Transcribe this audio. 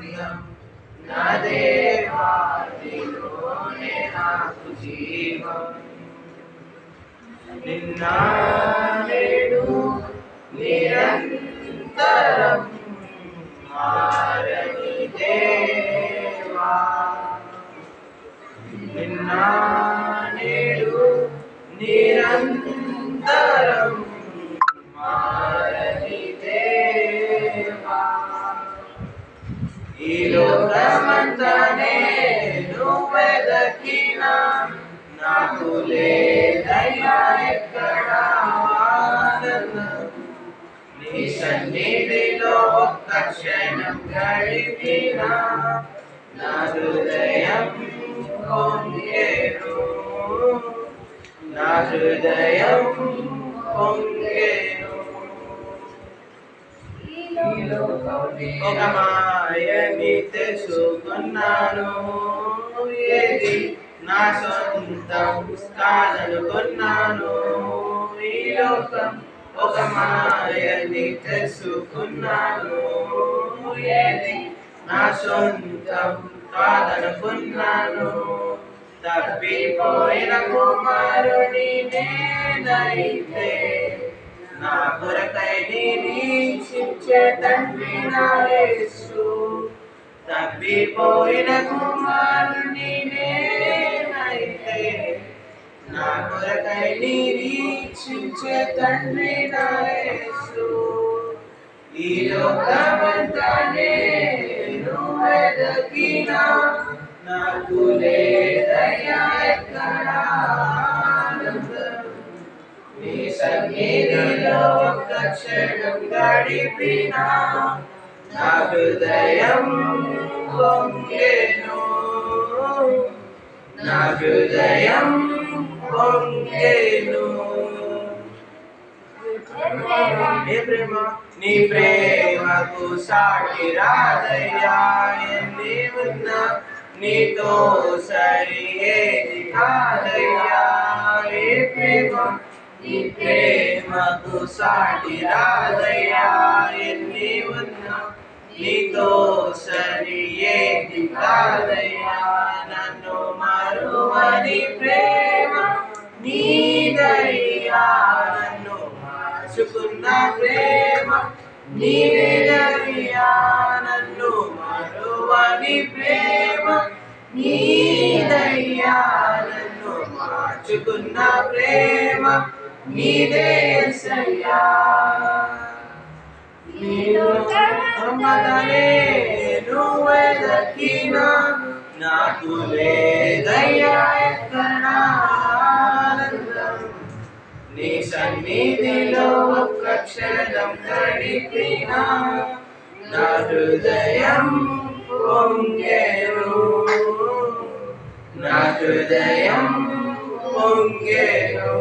ఆనందం నా దేవా నీలోనే నాకు జీవం నిన్న నేడు నిరంతరం మారని దేవా నిన్న నేడు నిరంతరం మారని దేవా ఈ లోకమంతా నేను వెదకినా నాకు లేదయ్యా ఎక్కడ ఆనందం నీ సన్నిధిలో ఒక్క క్షణం గడిపినా నా హృదయం పొంగెను నా హృదయం పొంగెను ఒక మాయని తెలుసుకున్నాను ఏది నా సొంతం కాదనుకున్నాను ఈ లోకం ఒక మాయని తెలుసుకున్నాను ఏది నా సొంతం కాదనుకున్నాను తప్పిపోయిన కుమారుని నేనైతే నా కొరకై నిరీక్షించే తండ్రి నా యేసు తప్పిపోయిన కుమారుని నేనైతే నా కొరకై నిరీక్షించే తండ్రి నా యేసు ఈ లోకమంతా నేను వెదకినా నాకు లేదయ్యా ఎక్కడ ఆనందం నీ సన్నిధిలో ఒక్క క్షణం గడిపినా నా హృదయం పొంగెను నా హృదయం పొంగెను నీ ప్రేమకు సాటి రాదయ్యా ఎన్ని ఉన్నా నీతో సరి ఏది కాదయ్యా ఏ ప్రేమ నీ ప్రేమకు సాటి రాదయ్యా ఎన్ని ఉన్నా నీతో సరి ఏది కాదయ్యా నన్ను మరువని ప్రేమ నీదయ్యా నన్ను మార్చుకున్న ప్రేమ నీదయ్యా నన్ను మరువని ప్రేమ నీదయ్యా నన్ను మార్చుకున్న ప్రేమ నీదేసయ్యా నేను వెదకినా నాకు లేదయ్యా ఎక్కడ ఆనందం నీ సన్నిధిలో ఒక్క క్షణం గడిపినా నా హృదయం పొంగెను నా హృదయం పొంగెను